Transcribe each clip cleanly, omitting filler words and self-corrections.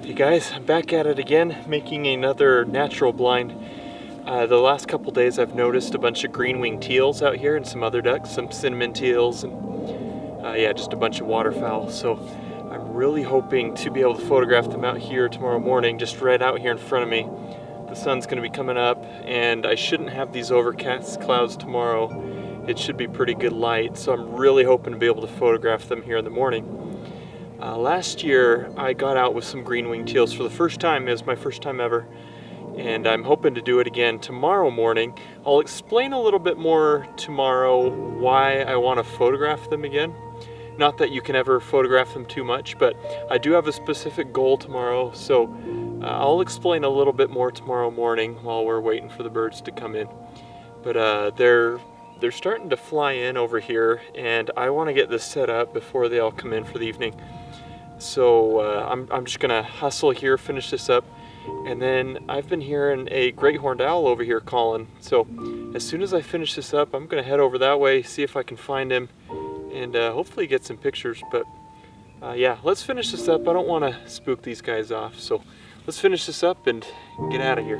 Hey guys, I'm back at it again, making another natural blind. The last couple days I've noticed a bunch of green-winged teals out here and some other ducks, some cinnamon teals, and yeah, just a bunch of waterfowl. So I'm really hoping to be able to photograph them out here tomorrow morning, just right out here in front of me. The sun's going to be coming up and I shouldn't have these overcast clouds tomorrow. It should be pretty good light, so I'm really hoping to be able to photograph them here in the morning. Last year I got out with some green-winged teals for the first time. It was my first time ever, and I'm hoping to do it again tomorrow morning. I'll explain a little bit more tomorrow why I want to photograph them again. Not that you can ever photograph them too much, but I do have a specific goal tomorrow, so I'll explain a little bit more tomorrow morning while we're waiting for the birds to come in. But they're starting to fly in over here, and I want to get this set up before they all come in for the evening. So I'm just gonna hustle here, finish this up, and then I've been hearing a great horned owl over here calling. So as soon as I finish this up, I'm gonna head over that way, see if I can find him, and hopefully get some pictures. But yeah, let's finish this up. I don't want to spook these guys off, so let's finish this up and get out of here.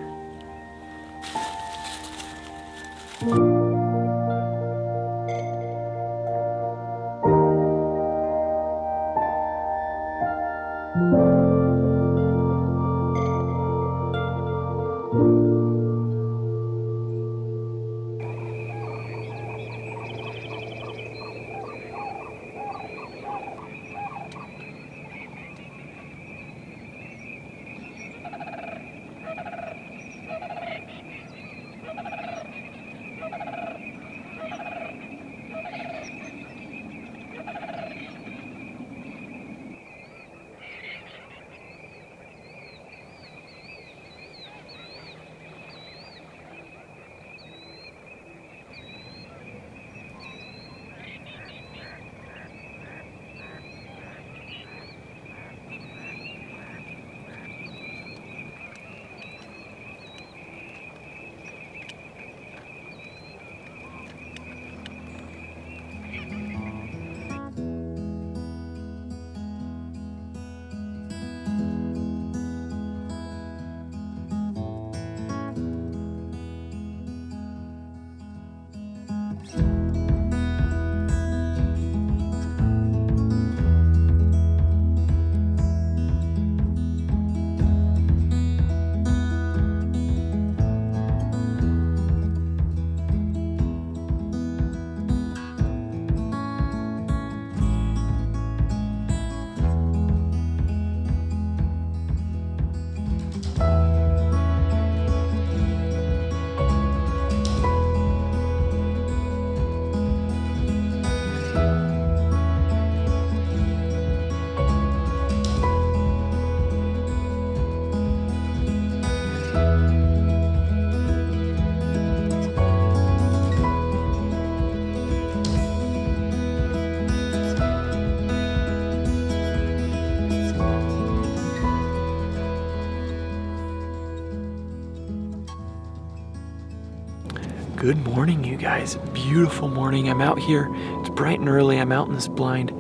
Good morning, you guys. Beautiful morning. I'm out here. It's bright and early. I'm out in this blind,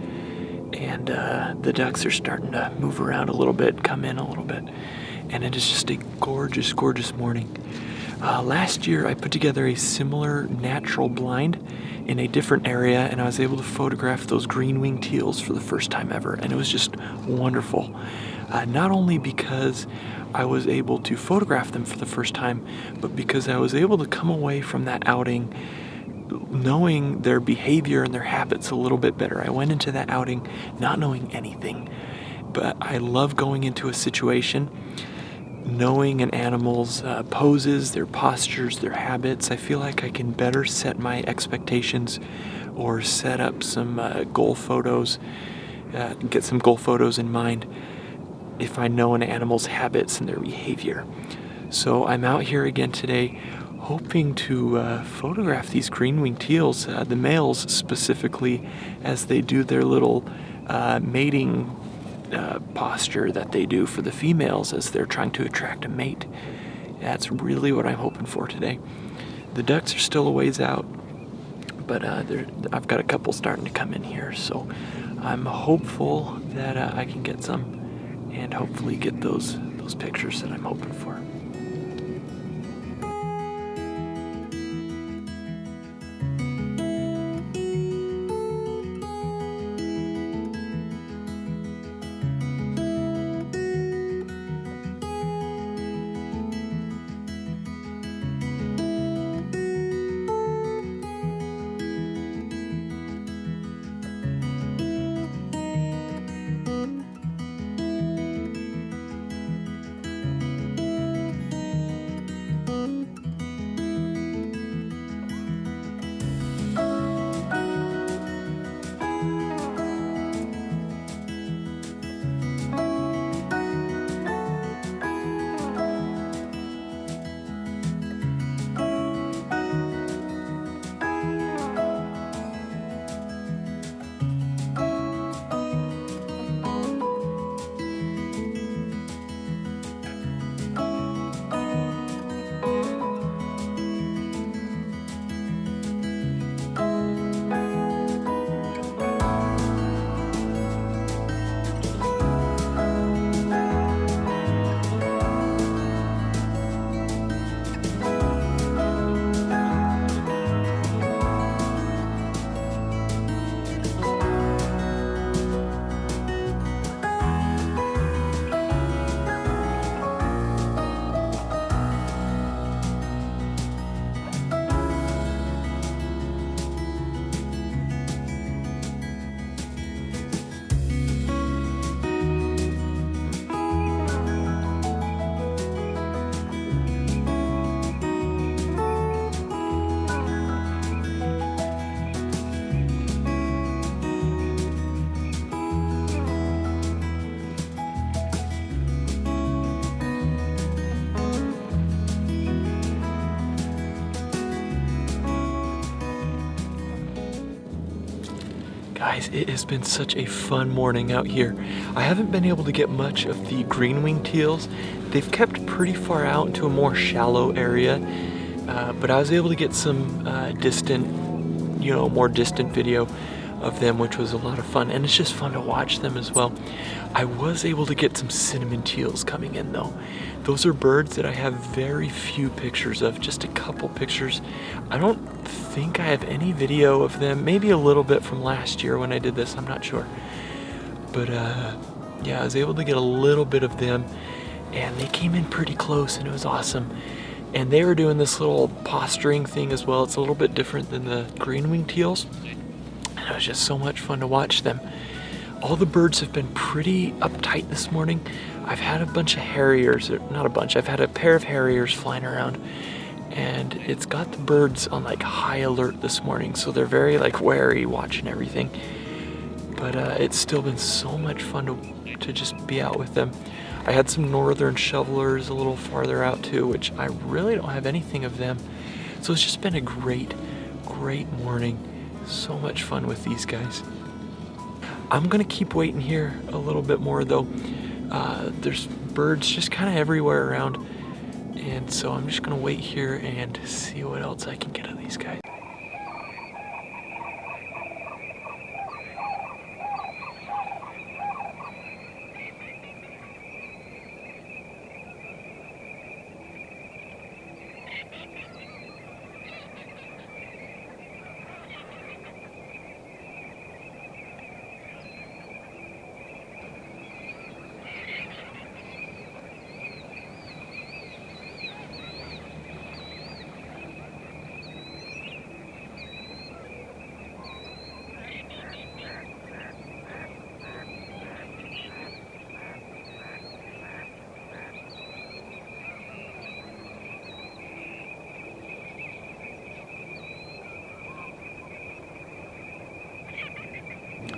and the ducks are starting to move around a little bit, come in a little bit, and it is just a gorgeous, gorgeous morning. Last year, I put together a similar natural blind in a different area, and I was able to photograph those green-winged teals for the first time ever, and it was just wonderful. Not only because I was able to photograph them for the first time, but because I was able to come away from that outing knowing their behavior and their habits a little bit better. I went into that outing not knowing anything, but I love going into a situation knowing an animal's poses, their postures, their habits. I feel like I can better set my expectations or set up some goal photos get some goal photos in mind if I know an animal's habits and their behavior. So I'm out here again today hoping to photograph these green-winged teals, the males specifically, as they do their little mating posture that they do for the females as they're trying to attract a mate. That's really what I'm hoping for today. The ducks are still a ways out, but I've got a couple starting to come in here, so I'm hopeful that I can get some and hopefully get those pictures that I'm hoping for. Guys, it has been such a fun morning out here. I haven't been able to get much of the green-winged teals. They've kept pretty far out into a more shallow area, but I was able to get some more distant video of them, which was a lot of fun, and it's just fun to watch them as well. I was able to get some cinnamon teals coming in though. Those are birds that I have very few pictures of, just a couple pictures. I don't think I have any video of them, maybe a little bit from last year when I did this, I'm not sure. But yeah, I was able to get a little bit of them, and they came in pretty close, and it was awesome. And they were doing this little posturing thing as well. It's a little bit different than the green-winged teals. And it was just so much fun to watch them. All the birds have been pretty uptight this morning. I've had a bunch of harriers, or not a bunch, I've had a pair of harriers flying around, and it's got the birds on like high alert this morning, so they're very like wary, watching everything. But it's still been so much fun to just be out with them. I had some northern shovelers a little farther out too, which I really don't have anything of them. So it's just been a great morning. So much fun with these guys. I'm gonna keep waiting here a little bit more though. There's birds just kind of everywhere around, and so I'm just gonna wait here and see what else I can get of these guys.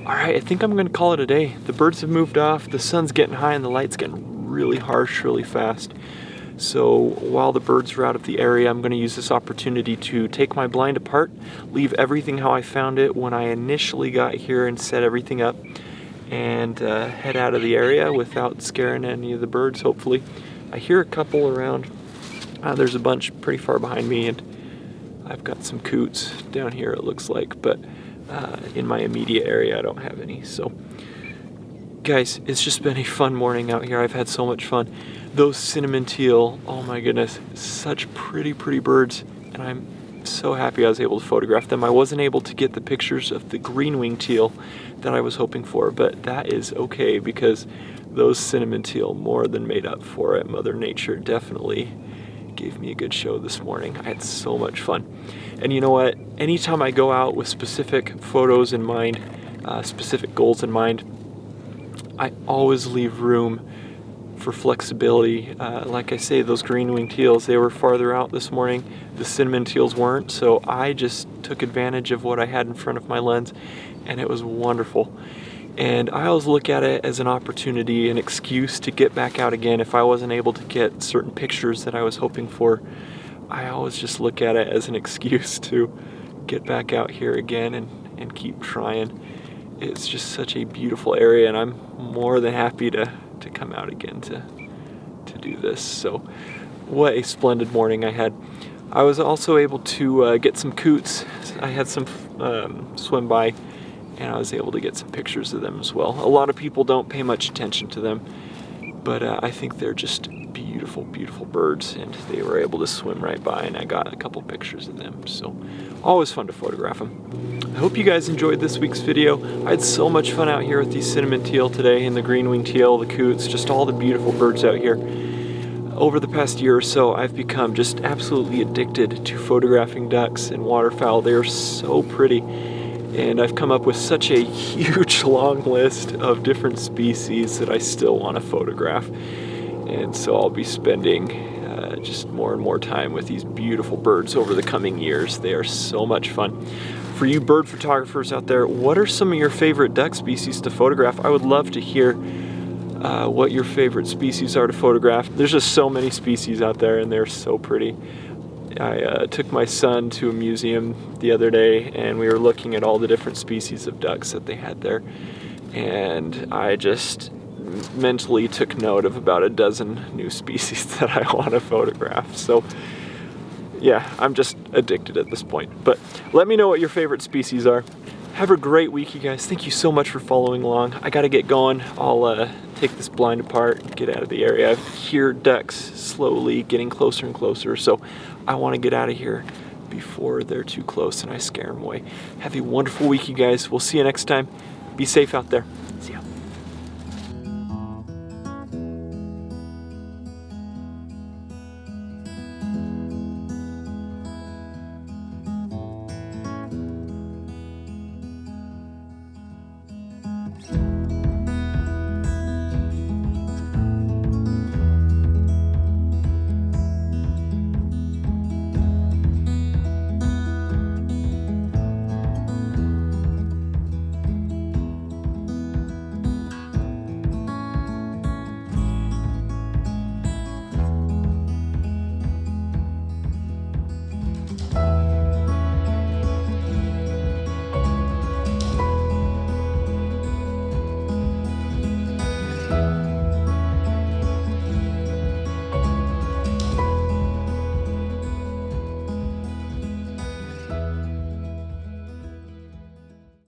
All right, I think I'm gonna call it a day. The birds have moved off, the sun's getting high and the light's getting really harsh really fast. So while the birds are out of the area, I'm gonna use this opportunity to take my blind apart, leave everything how I found it when I initially got here and set everything up, and head out of the area without scaring any of the birds, hopefully. I hear a couple around. There's a bunch pretty far behind me, and I've got some coots down here, it looks like, but in my immediate area I don't have any. So guys, it's just been a fun morning out here. I've had so much fun. Those cinnamon teal, oh my goodness, such pretty birds, and I'm so happy I was able to photograph them. I wasn't able to get the pictures of the green-winged teal that I was hoping for, but that is okay because those cinnamon teal more than made up for it. Mother Nature definitely gave me a good show this morning. I had so much fun. And you know what? Anytime I go out with specific photos in mind, specific goals in mind, I always leave room for flexibility. Like I say, those green-winged teals, they were farther out this morning. The cinnamon teals weren't, so I just took advantage of what I had in front of my lens, and it was wonderful. And I always look at it as an opportunity, an excuse to get back out again. If I wasn't able to get certain pictures that I was hoping for, I always just look at it as an excuse to get back out here again and keep trying. It's just such a beautiful area, and I'm more than happy to come out again to do this. So what a splendid morning I had. I was also able to get some coots. I had some swim by, and I was able to get some pictures of them as well. A lot of people don't pay much attention to them, but I think they're just beautiful birds, and they were able to swim right by, and I got a couple pictures of them. So always fun to photograph them. I hope you guys enjoyed this week's video. I had so much fun out here with these cinnamon teal today, and the green-winged teal, the coots, just all the beautiful birds out here. Over the past year or so, I've become just absolutely addicted to photographing ducks and waterfowl. They are so pretty. And I've come up with such a huge long list of different species that I still want to photograph. And so I'll be spending just more and more time with these beautiful birds over the coming years. They are so much fun. For you bird photographers out there, what are some of your favorite duck species to photograph? I would love to hear what your favorite species are to photograph. There's just so many species out there, and they're so pretty. I took my son to a museum the other day, and we were looking at all the different species of ducks that they had there, and I just mentally took note of about a dozen new species that I want to photograph. So yeah, I'm just addicted at this point. But let me know what your favorite species are. Have a great week, you guys. Thank you so much for following along. I gotta get going. I'll take this blind apart and get out of the area. I hear ducks slowly getting closer and closer, so I want to get out of here before they're too close and I scare them away. Have a wonderful week, you guys. We'll see you next time. Be safe out there. See ya.